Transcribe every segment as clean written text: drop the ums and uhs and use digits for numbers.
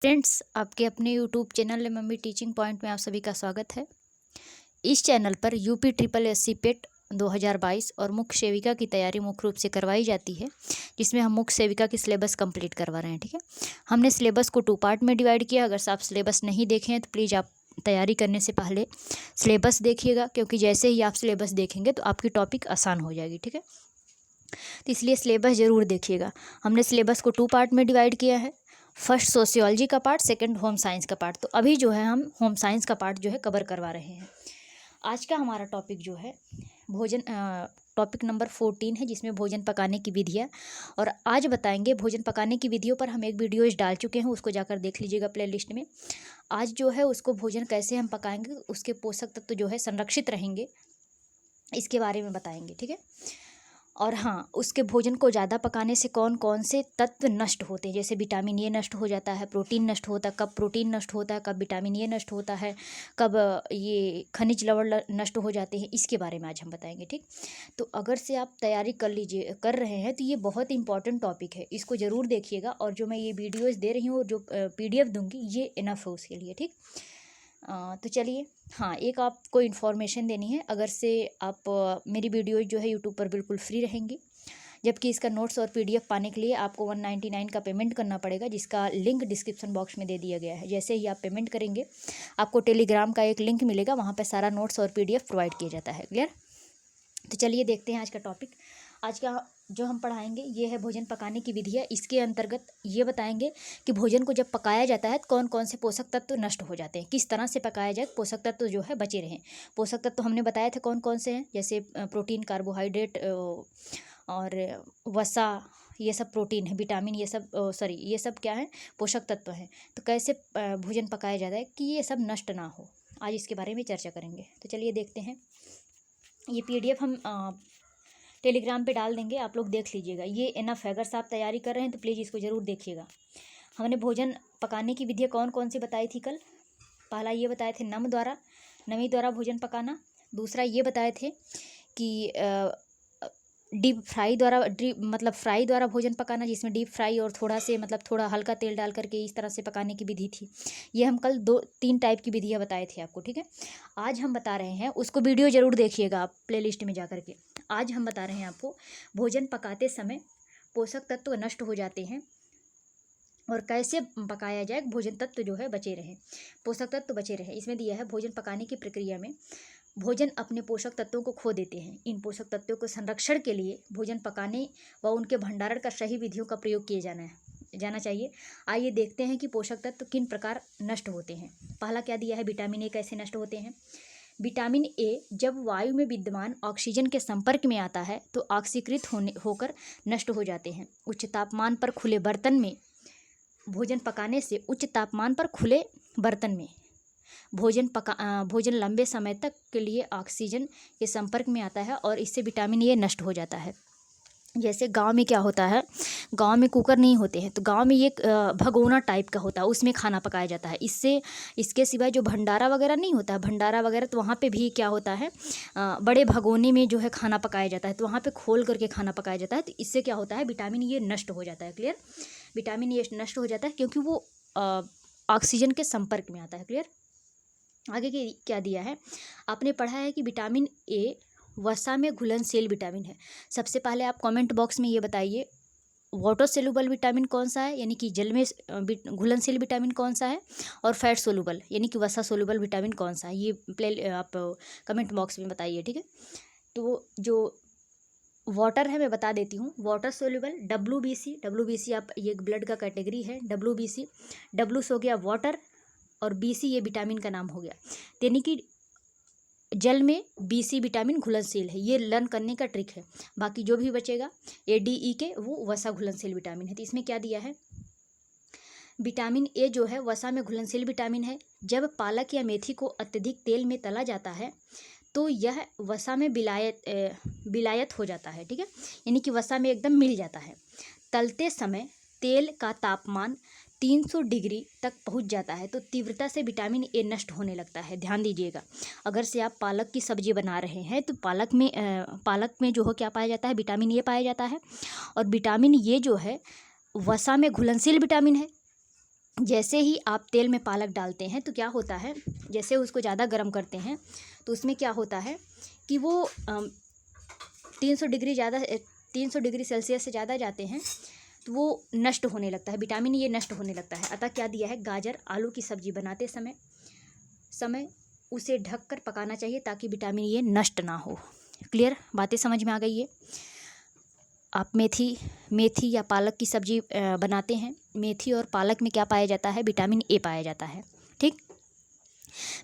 Friends, आपके अपने YouTube channel mummy teaching point में आप सभी का स्वागत है। इस चैनल पर यूपी ट्रिपल एससी पेट 2022 और मुख्य सेविका की तैयारी मुख्य रूप से करवाई जाती है, जिसमें हम मुख्य सेविका की सिलेबस कंप्लीट करवा रहे हैं। ठीक है, हमने सिलेबस को 2 पार्ट में डिवाइड किया। अगर आप सिलेबस नहीं देखे हैं तो प्लीज़ आप तैयारी करने से पहले सिलेबस देखिएगा, क्योंकि जैसे ही आप सिलेबस देखेंगे तो आपकी टॉपिक आसान हो जाएगी। ठीक है, तो इसलिए सिलेबस ज़रूर देखिएगा। हमने सिलेबस को 2 पार्ट में डिवाइड किया है। फर्स्ट सोशियोलॉजी का पार्ट, सेकंड होम साइंस का पार्ट। तो अभी जो है हम होम साइंस का पार्ट जो है कवर करवा रहे हैं। आज का हमारा टॉपिक जो है भोजन, टॉपिक नंबर 14 है, जिसमें भोजन पकाने की विधियाँ। और आज बताएंगे भोजन पकाने की विधियों पर हम एक वीडियोज डाल चुके हैं, उसको जाकर देख लीजिएगा प्लेलिस्ट में। आज जो है उसको भोजन कैसे हम पकाएंगे, उसके पोषक तत्व जो है संरक्षित रहेंगे, इसके बारे में बताएंगे। ठीक है, और हाँ, उसके भोजन को ज़्यादा पकाने से कौन कौन से तत्व नष्ट होते हैं, जैसे विटामिन ए नष्ट हो जाता है, प्रोटीन नष्ट होता है, कब प्रोटीन नष्ट होता है, कब विटामिन ए नष्ट होता है, कब ये खनिज लवण नष्ट हो जाते हैं, इसके बारे में आज हम बताएंगे। ठीक, तो अगर से आप तैयारी कर रहे हैं तो ये बहुत इंपॉर्टेंट टॉपिक है, इसको ज़रूर देखिएगा। और जो मैं ये वीडियोज़ दे रही हूँ और जो PDF दूँगी, ये इनफ है उसके लिए। ठीक, तो चलिए, हाँ, एक आपको इन्फॉर्मेशन देनी है। अगर से आप मेरी वीडियो जो है यूट्यूब पर बिल्कुल फ्री रहेंगी, जबकि इसका नोट्स और PDF पाने के लिए आपको 199 का पेमेंट करना पड़ेगा, जिसका लिंक डिस्क्रिप्शन बॉक्स में दे दिया गया है। जैसे ही आप पेमेंट करेंगे, आपको टेलीग्राम का एक लिंक मिलेगा, वहाँ पर सारा नोट्स और PDF प्रोवाइड किया जाता है। क्लियर? तो चलिए देखते हैं आज का टॉपिक। आज का जो हम पढ़ाएंगे ये है भोजन पकाने की विधियाँ। इसके अंतर्गत ये बताएंगे कि भोजन को जब पकाया जाता है तो कौन कौन से पोषक तत्व नष्ट हो जाते हैं, किस तरह से पकाया जाए पोषक तत्व जो है बचे रहें। पोषक तत्व हमने बताए थे कौन कौन से हैं, जैसे प्रोटीन, कार्बोहाइड्रेट और वसा, ये सब प्रोटीन है। विटामिन, ये सब सॉरी, ये सब क्या है, पोषक तत्व हैं। तो कैसे भोजन पकाया जाता है कि ये सब नष्ट ना हो, आज इसके बारे में चर्चा करेंगे। तो चलिए देखते हैं। ये PDF हम टेलीग्राम पे डाल देंगे, आप लोग देख लीजिएगा। ये इनफ है, अगर से आप तैयारी कर रहे हैं तो प्लीज़ इसको ज़रूर देखिएगा। हमने भोजन पकाने की विधियाँ कौन कौन सी बताई थी कल। पहला ये बताए थे नमी द्वारा भोजन पकाना। दूसरा ये बताए थे कि डीप फ्राई द्वारा फ्राई द्वारा भोजन पकाना, जिसमें डीप फ्राई और थोड़ा हल्का तेल डाल करके इस तरह से पकाने की विधि थी। ये हम कल 2-3 टाइप की विधियाँ बताए थे आपको। ठीक है, आज हम बता रहे हैं, उसको वीडियो ज़रूर देखिएगा आप प्लेलिस्ट में जा करके। आज हम बता रहे हैं आपको भोजन पकाते समय पोषक तत्व नष्ट हो जाते हैं और कैसे पकाया जाए भोजन तत्व जो है बचे रहें, पोषक तत्व बचे रहें। इसमें दिया है भोजन पकाने की प्रक्रिया में भोजन अपने पोषक तत्वों को खो देते हैं। इन पोषक तत्वों को संरक्षण के लिए भोजन पकाने व उनके भंडारण का सही विधियों का प्रयोग किए जाना चाहिए। आइए देखते हैं कि पोषक तत्व किन प्रकार नष्ट होते हैं। पहला क्या दिया है, विटामिन ए कैसे नष्ट होते हैं। विटामिन ए जब वायु में विद्यमान ऑक्सीजन के संपर्क में आता है तो ऑक्सीकृत होकर नष्ट हो जाते हैं। उच्च तापमान पर खुले बर्तन में भोजन पकाने से खुले बर्तन में भोजन लंबे समय तक के लिए ऑक्सीजन के संपर्क में आता है और इससे विटामिन ए नष्ट हो जाता है। जैसे गांव में क्या होता है, गांव में कुकर नहीं होते हैं, तो गांव में ये भगोना टाइप का होता है, उसमें खाना पकाया जाता है। इसके सिवाय जो भंडारा वगैरह नहीं होता है, भंडारा वगैरह, तो वहाँ पे भी क्या होता है, बड़े भगोने में जो है खाना पकाया जाता है, तो वहाँ पे खोल करके खाना पकाया जाता है। तो इससे क्या होता है, विटामिन ए नष्ट हो जाता है। क्लियर? विटामिन ए नष्ट हो जाता है क्योंकि वो ऑक्सीजन के संपर्क में आता है। क्लियर? आगे क्या दिया है, आपने पढ़ा है कि विटामिन ए वसा में घुलनशील विटामिन है। सबसे पहले आप कमेंट बॉक्स में ये बताइए, वाटर सोल्यूबल विटामिन कौन सा है, यानी कि जल में घुलनशील विटामिन कौन सा है, और फैट सोल्यूबल यानी कि वसा सोल्यूबल विटामिन कौन सा है, ये आप कमेंट बॉक्स में बताइए। ठीक है, तो जो वाटर है मैं बता देती हूँ। वाटर सोल्यूबल WBC आप, ये ब्लड का कैटेगरी है। WBC, डब्लू हो गया वाटर और BC ये विटामिन का नाम हो गया, यानी कि जल में BC विटामिन घुलनशील है। ये लर्न करने का ट्रिक है। बाकी जो भी बचेगा ADE के, वो वसा घुलनशील विटामिन है। तो इसमें क्या दिया है, विटामिन ए जो है वसा में घुलनशील विटामिन है। जब पालक या मेथी को अत्यधिक तेल में तला जाता है तो यह वसा में विलायत हो जाता है। ठीक है, यानी कि वसा में एकदम मिल जाता है। तलते समय तेल का तापमान 300 डिग्री तक पहुंच जाता है तो तीव्रता से विटामिन ए नष्ट होने लगता है। ध्यान दीजिएगा, अगर से आप पालक की सब्जी बना रहे हैं तो पालक में जो है क्या पाया जाता है, विटामिन ए पाया जाता है। और विटामिन ए जो है वसा में घुलनशील विटामिन है, जैसे ही आप तेल में पालक डालते हैं तो क्या होता है, जैसे उसको ज़्यादा गर्म करते हैं तो उसमें क्या होता है कि वो 300 डिग्री सेल्सियस से ज़्यादा जाते हैं तो वो नष्ट होने लगता है, विटामिन ये नष्ट होने लगता है। अतः क्या दिया है, गाजर आलू की सब्ज़ी बनाते समय उसे ढककर पकाना चाहिए ताकि विटामिन ये नष्ट ना हो। क्लियर, बातें समझ में आ गई है। आप मेथी या पालक की सब्ज़ी बनाते हैं, मेथी और पालक में क्या पाया जाता है, विटामिन ए पाया जाता है। ठीक,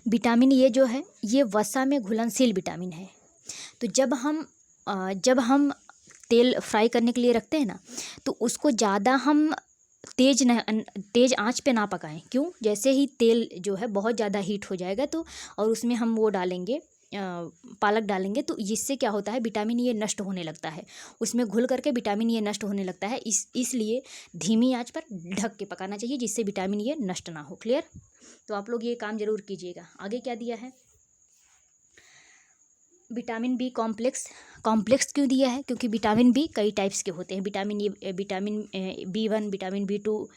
विटामिन ए जो है ये वसा में घुलनशील विटामिन है। तो जब हम तेल फ्राई करने के लिए रखते हैं ना, तो उसको ज़्यादा हम तेज़ आंच पे ना पकाएं। क्यों, जैसे ही तेल जो है बहुत ज़्यादा हीट हो जाएगा तो और उसमें हम वो डालेंगे, पालक डालेंगे, तो इससे क्या होता है, विटामिन ये नष्ट होने लगता है, उसमें घुल करके विटामिन ये नष्ट होने लगता है। इसलिए धीमी आंच पर ढक के पकाना चाहिए जिससे विटामिन ये नष्ट ना हो। क्लियर, तो आप लोग ये काम जरूर कीजिएगा। आगे क्या दिया है, विटामिन बी कॉम्प्लेक्स क्यों दिया है, क्योंकि विटामिन बी कई टाइप्स के होते हैं। Vitamin B1, vitamin B2,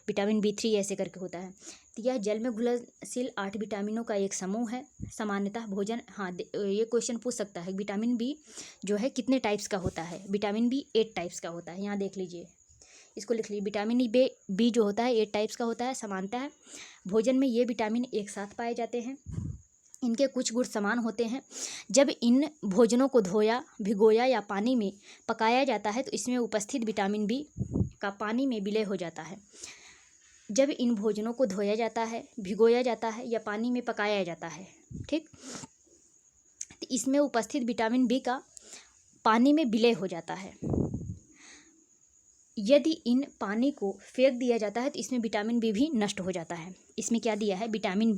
vitamin B3 ऐसे करके होता है। तो यह जल में घुलनशील 8 विटामिनों का एक समूह है। सामान्यतः भोजन, हाँ ये क्वेश्चन पूछ सकता है, विटामिन बी जो है कितने टाइप्स का होता है। विटामिन बी 8 टाइप्स का होता है, यहाँ देख लीजिए, इसको लिख लीजिए। विटामिन बी जो होता है 8 टाइप्स का होता है। सामान्यतः भोजन में ये विटामिन एक साथ पाए जाते हैं, इनके कुछ गुण समान होते हैं। जब इन भोजनों को धोया, भिगोया या पानी में पकाया जाता है तो इसमें उपस्थित विटामिन बी का पानी में विलय हो जाता है। जब इन भोजनों को धोया जाता है, भिगोया जाता है या पानी में पकाया जाता है, ठीक, तो इसमें उपस्थित विटामिन बी का पानी में विलय हो जाता है। यदि इन पानी को फेंक दिया जाता है तो इसमें विटामिन बी भी नष्ट हो जाता है। इसमें क्या दिया है, विटामिन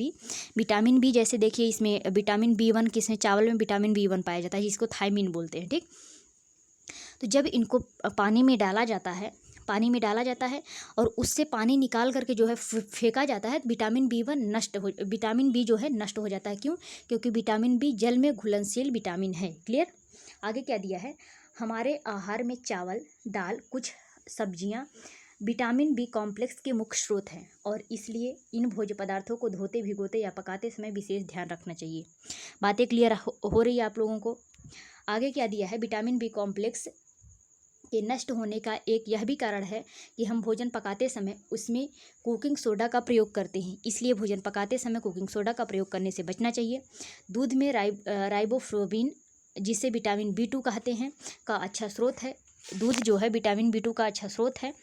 बी जैसे देखिए, इसमें विटामिन B1 किसमें, चावल में विटामिन B1 पाया जाता है जिसको थायमीन बोलते हैं। ठीक, तो जब इनको पानी में डाला जाता है और उससे पानी निकाल करके जो है फेंका जाता है, विटामिन बी जो है नष्ट हो जाता है। क्यों, क्योंकि विटामिन बी जल में घुलनशील विटामिन है। क्लियर, आगे क्या दिया है, हमारे आहार में चावल, दाल, कुछ सब्जियां विटामिन बी कॉम्प्लेक्स के मुख्य स्रोत हैं और इसलिए इन भोज्य पदार्थों को धोते, भिगोते या पकाते समय विशेष ध्यान रखना चाहिए। बातें क्लियर हो रही है आप लोगों को। आगे क्या दिया है, विटामिन बी कॉम्प्लेक्स के नष्ट होने का एक यह भी कारण है कि हम भोजन पकाते समय उसमें कुकिंग सोडा का प्रयोग करते हैं, इसलिए भोजन पकाते समय कुकिंग सोडा का प्रयोग करने से बचना चाहिए। दूध में राइबोफ्लोविन, जिसे विटामिन B2 कहते हैं, का अच्छा स्रोत है। दूध जो है विटामिन B2 का अच्छा स्रोत है।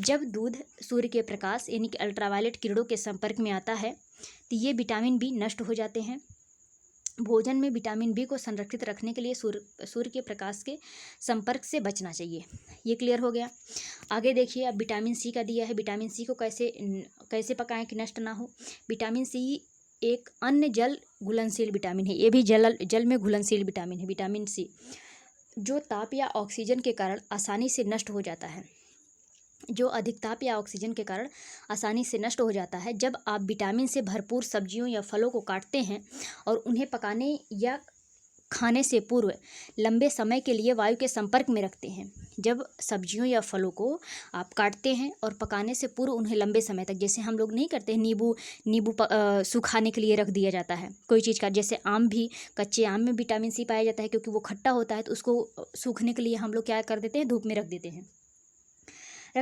जब दूध सूर्य के प्रकाश यानी कि अल्ट्रावायलेट किरणों के संपर्क में आता है तो ये विटामिन बी नष्ट हो जाते हैं। भोजन में विटामिन बी को संरक्षित रखने के लिए सूर्य के प्रकाश के संपर्क से बचना चाहिए। ये क्लियर हो गया। आगे देखिए, अब विटामिन सी का दिया है, विटामिन सी को कैसे पकाएं कि नष्ट ना हो। विटामिन सी एक अन्य जल घुलनशील विटामिन है, ये भी जल में घुलनशील विटामिन है। विटामिन सी जो ताप या ऑक्सीजन के कारण आसानी से नष्ट हो जाता है, जो अधिक ताप या ऑक्सीजन के कारण आसानी से नष्ट हो जाता है। जब आप विटामिन से भरपूर सब्जियों या फलों को काटते हैं और उन्हें पकाने या खाने से पूर्व लंबे समय के लिए वायु के संपर्क में रखते हैं, जब सब्जियों या फलों को आप काटते हैं और पकाने से पूर्व उन्हें लंबे समय तक, जैसे हम लोग नहीं करते हैं, नींबू सुखाने के लिए रख दिया जाता है कोई चीज़ का, जैसे आम भी, कच्चे आम में विटामिन सी पाया जाता है क्योंकि वो खट्टा होता है, तो उसको सूखने के लिए हम लोग क्या कर देते हैं, धूप में रख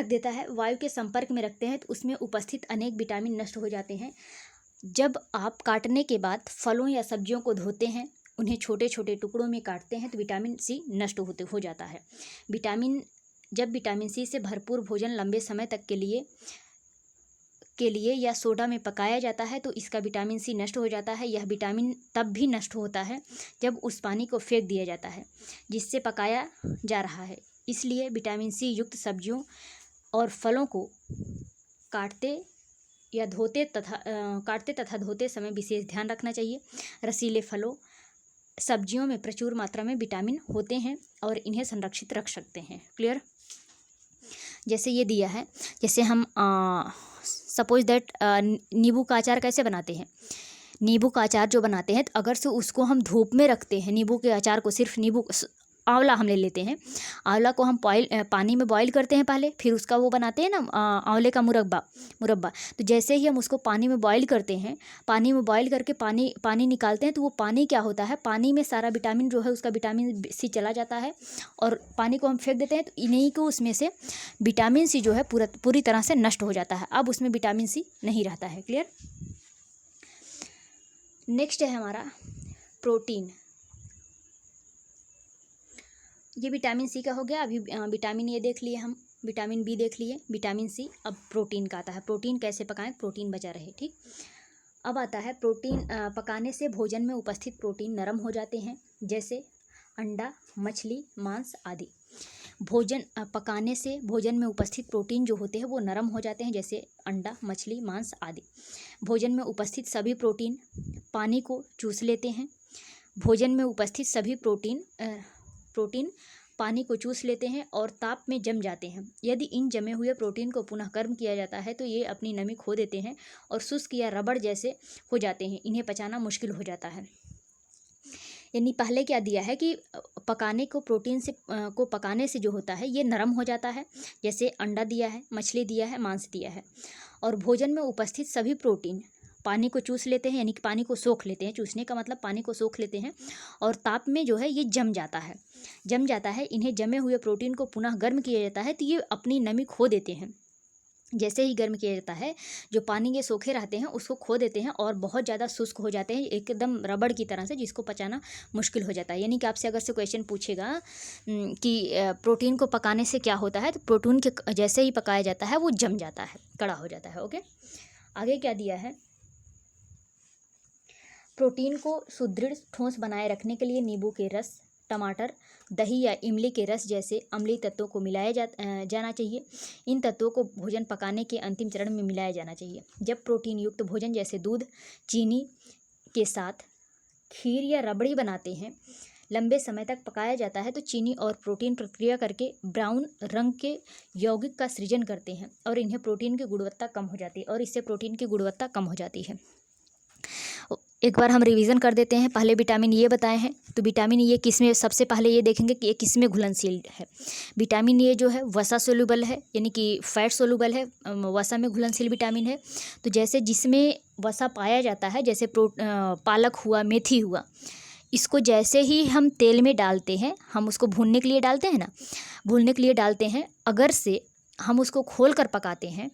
देता है, वायु के संपर्क में रखते हैं तो उसमें उपस्थित अनेक विटामिन नष्ट हो जाते हैं। जब आप काटने के बाद फलों या सब्जियों को धोते हैं, उन्हें छोटे छोटे टुकड़ों में काटते हैं तो विटामिन सी नष्ट हो जाता है। जब विटामिन सी से भरपूर भोजन लंबे समय तक के लिए या सोडा में पकाया जाता है तो इसका विटामिन सी नष्ट हो जाता है। यह विटामिन तब भी नष्ट होता है जब उस पानी को फेंक दिया जाता है जिससे पकाया जा रहा है। इसलिए विटामिन सी युक्त सब्जियों और फलों को काटते तथा धोते समय विशेष ध्यान रखना चाहिए। रसीले फलों, सब्जियों में प्रचुर मात्रा में विटामिन होते हैं और इन्हें संरक्षित रख सकते हैं। क्लियर, जैसे ये दिया है, जैसे हम सपोज दैट नींबू का अचार कैसे बनाते हैं। नींबू का अचार जो बनाते हैं तो अगर से उसको हम धूप में रखते हैं, नींबू के अचार को सिर्फ आंवला हम ले लेते हैं। आंवला को हम पानी में बॉईल करते हैं पहले, फिर उसका वो बनाते हैं ना आंवले का मुरब्बा। तो जैसे ही हम उसको पानी में बॉईल करते हैं, पानी में बॉईल करके पानी निकालते हैं, तो वो पानी क्या होता है, पानी में सारा विटामिन जो है उसका विटामिन सी चला जाता है और पानी को हम फेंक देते हैं, तो इन्हीं को उसमें से विटामिन सी जो है पूरी तरह से नष्ट हो जाता है। अब उसमें विटामिन सी नहीं रहता है। क्लियर। नेक्स्ट है हमारा प्रोटीन। ये विटामिन सी का हो गया। अभी विटामिन ए देख लिए हम, विटामिन बी देख लिए, विटामिन सी। अब प्रोटीन का आता है। प्रोटीन कैसे पकाएं, प्रोटीन बचा रहे। ठीक। अब आता है प्रोटीन पकाने से भोजन में उपस्थित प्रोटीन नरम हो जाते हैं, जैसे अंडा, मछली, मांस आदि। भोजन पकाने से भोजन में उपस्थित प्रोटीन जो होते हैं वो नरम हो जाते हैं, जैसे अंडा, मछली, मांस आदि। भोजन में उपस्थित सभी प्रोटीन पानी को चूस लेते हैं। भोजन में उपस्थित सभी प्रोटीन पानी को चूस लेते हैं और ताप में जम जाते हैं। यदि इन जमे हुए प्रोटीन को पुनः गर्म किया जाता है तो ये अपनी नमी खो देते हैं और शुष्क या रबड़ जैसे हो जाते हैं। इन्हें पचाना मुश्किल हो जाता है। यानी पहले क्या दिया है कि पकाने को प्रोटीन से को पकाने से जो होता है ये नरम हो जाता है, जैसे अंडा दिया है, मछली दिया है, मांस दिया है। और भोजन में उपस्थित सभी प्रोटीन पानी को चूस लेते हैं, यानी कि पानी को सोख लेते हैं। चूसने का मतलब पानी को सोख लेते हैं और ताप में जो है ये जम जाता है। इन्हें जमे हुए प्रोटीन को पुनः गर्म किया जाता है तो ये अपनी नमी खो देते हैं। जैसे ही गर्म किया जाता है, जो पानी के सोखे रहते हैं उसको खो देते हैं और बहुत ज़्यादा शुष्क हो जाते हैं, एकदम रबड़ की तरह से, जिसको पचाना मुश्किल हो जाता है। यानी कि आपसे अगर से क्वेश्चन पूछेगा कि प्रोटीन को पकाने से क्या होता है, तो प्रोटीन के जैसे ही पकाया जाता है वो जम जाता है, कड़ा हो जाता है। ओके। आगे क्या दिया है, प्रोटीन को सुदृढ़ ठोस बनाए रखने के लिए नींबू के रस, टमाटर, दही या इमली के रस जैसे अम्लीय तत्वों को मिलाया जाना चाहिए। इन तत्वों को भोजन पकाने के अंतिम चरण में मिलाया जाना चाहिए। जब प्रोटीन युक्त भोजन जैसे दूध, चीनी के साथ खीर या रबड़ी बनाते हैं, लंबे समय तक पकाया जाता है तो चीनी और प्रोटीन प्रक्रिया करके ब्राउन रंग के यौगिक का सृजन करते हैं और इन्हें प्रोटीन की गुणवत्ता कम हो जाती है, और इससे प्रोटीन की गुणवत्ता कम हो जाती है। एक बार हम रिवीजन कर देते हैं। पहले विटामिन ए बताए हैं, तो विटामिन ए किसमें, सबसे पहले ये देखेंगे कि ये किसमें घुलनशील है। विटामिन ए जो है वसा सोल्यूबल है, यानी कि फैट सोल्यूबल है, वसा में घुलनशील विटामिन है। तो जैसे जिसमें वसा पाया जाता है, जैसे पालक हुआ, मेथी हुआ, इसको जैसे ही हम तेल में डालते हैं, हम उसको भूनने के लिए डालते हैं ना, भूनने के लिए डालते हैं, अगर से हम उसको खोल कर पकाते हैं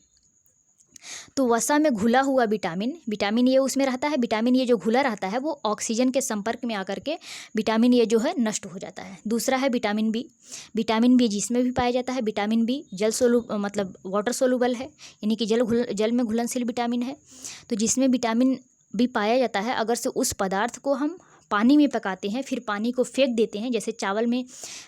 तो वसा में घुला हुआ विटामिन ए उसमें रहता है। विटामिन ए जो घुला रहता है वो ऑक्सीजन के संपर्क में आकर के विटामिन ए जो है नष्ट हो जाता है। दूसरा है विटामिन बी। विटामिन बी जिसमें भी पाया जाता है। विटामिन बी मतलब वाटर सोलूबल है, यानी कि जल में घुलनशील विटामिन है। तो जिसमें विटामिन बी पाया जाता है, अगर से उस पदार्थ को हम पानी में पकाते हैं, फिर पानी को फेंक देते हैं, जैसे चावल में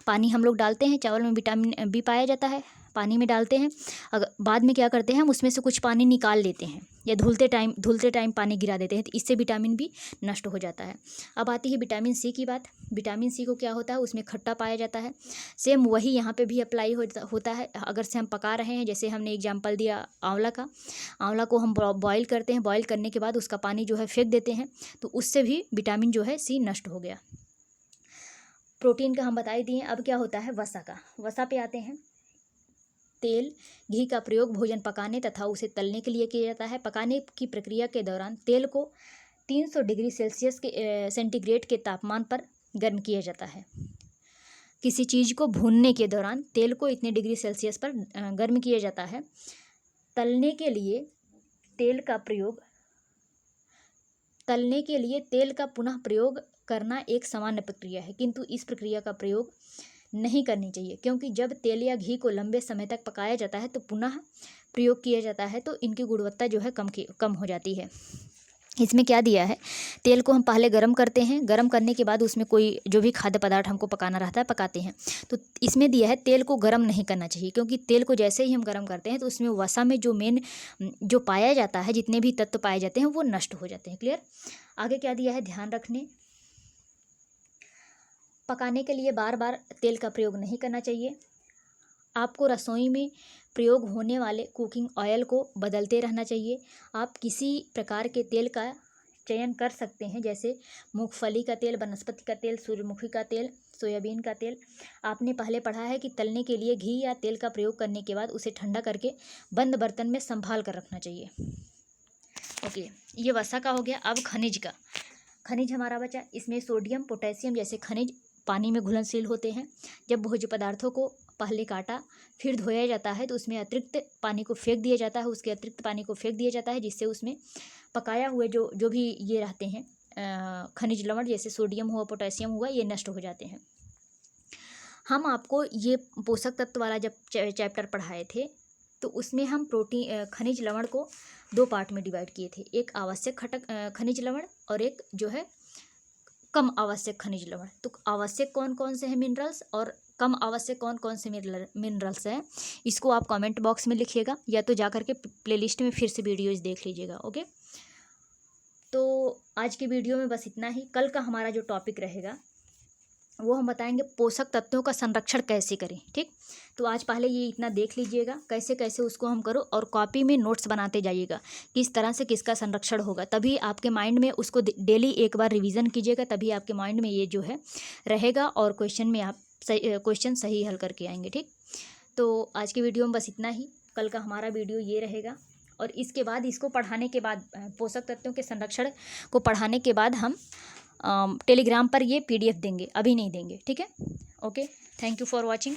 पानी हम लोग डालते हैं, चावल में विटामिन बी पाया जाता है, पानी में डालते हैं, अगर बाद में क्या करते हैं हम उसमें से कुछ पानी निकाल लेते हैं या धुलते टाइम पानी गिरा देते हैं, तो इससे विटामिन बी नष्ट हो जाता है। अब आती है विटामिन सी की बात। विटामिन सी को क्या होता है, उसमें खट्टा पाया जाता है। सेम वही यहाँ पे भी अप्लाई होता है। अगर से हम पका रहे हैं, जैसे हमने एग्जाम्पल दिया आंवला का, आंवला को हम बॉईल करते हैं, बॉईल करने के बाद उसका पानी जो है फेंक देते हैं, तो उससे भी विटामिन जो है सी नष्ट हो गया। प्रोटीन का हम बता ही दिए। अब क्या होता है वसा का। वसा पे आते हैं। तेल, घी का प्रयोग भोजन पकाने तथा उसे तलने के लिए किया जाता है। पकाने की प्रक्रिया के दौरान तेल को 300 डिग्री सेंटीग्रेड के तापमान पर गर्म किया जाता है। किसी चीज़ को भूनने के दौरान तेल को इतने डिग्री सेल्सियस पर गर्म किया जाता है। तलने के लिए तेल का पुनः प्रयोग करना एक सामान्य प्रक्रिया है, किंतु इस प्रक्रिया का प्रयोग नहीं करनी चाहिए, क्योंकि जब तेल या घी को लंबे समय तक पकाया जाता है तो पुनः प्रयोग किया जाता है तो इनकी गुणवत्ता जो है कम हो जाती है। इसमें क्या दिया है, तेल को हम पहले गर्म करते हैं, गर्म करने के बाद उसमें कोई जो भी खाद्य पदार्थ हमको पकाना रहता है पकाते हैं। तो इसमें दिया है तेल को गर्म नहीं करना चाहिए, क्योंकि तेल को जैसे ही हम गर्म करते हैं तो उसमें वसा में जो पाया जाता है, जितने भी तत्व पाए जाते हैं वो नष्ट हो जाते हैं। क्लियर। आगे क्या दिया है, ध्यान रखने। पकाने के लिए बार बार तेल का प्रयोग नहीं करना चाहिए। आपको रसोई में प्रयोग होने वाले कुकिंग ऑयल को बदलते रहना चाहिए। आप किसी प्रकार के तेल का चयन कर सकते हैं, जैसे मूंगफली का तेल, वनस्पति का तेल, सूर्यमुखी का तेल, सोयाबीन का तेल। आपने पहले पढ़ा है कि तलने के लिए घी या तेल का प्रयोग करने के बाद उसे ठंडा करके बंद बर्तन में संभाल कर रखना चाहिए। ओके, ये वसा का हो गया। अब खनिज का, खनिज हमारा बचा। इसमें सोडियम, पोटेशियम जैसे खनिज पानी में घुलनशील होते हैं। जब भोज्य पदार्थों को पहले काटा फिर धोया जाता है तो उसमें अतिरिक्त पानी को फेंक दिया जाता है, उसके अतिरिक्त पानी को फेंक दिया जाता है, जिससे उसमें पकाया हुए जो जो भी ये रहते हैं खनिज लवण, जैसे सोडियम हुआ, पोटेशियम हुआ, ये नष्ट हो जाते हैं। हम आपको ये पोषक तत्व वाला जब चैप्टर पढ़ाए थे तो उसमें हम प्रोटीन खनिज लवण को 2 पार्ट में डिवाइड किए थे, एक आवश्यक घटक खनिज लवण और एक जो है कम आवश्यक खनिज लवण। तो आवश्यक कौन कौन से हैं मिनरल्स और कम आवश्यक कौन कौन से मिनरल्स हैं, इसको आप कमेंट बॉक्स में लिखिएगा या तो जा करके प्लेलिस्ट में फिर से वीडियोज़ देख लीजिएगा। ओके, तो आज के वीडियो में बस इतना ही। कल का हमारा जो टॉपिक रहेगा वो हम बताएंगे पोषक तत्वों का संरक्षण कैसे करें। ठीक, तो आज पहले ये इतना देख लीजिएगा कैसे कैसे उसको हम करो, और कॉपी में नोट्स बनाते जाइएगा किस तरह से किसका संरक्षण होगा, तभी आपके माइंड में उसको डेली एक बार रिवीजन कीजिएगा, तभी आपके माइंड में ये जो है रहेगा और क्वेश्चन में आप क्वेश्चन सही हल करके आएंगे। ठीक, तो आज की वीडियो में बस इतना ही। कल का हमारा वीडियो ये रहेगा और इसके बाद इसको पढ़ाने के बाद पोषक तत्वों के संरक्षण को पढ़ाने के बाद हम टेलीग्राम पर ये PDF देंगे, अभी नहीं देंगे। ठीक है, okay, thank you for watching.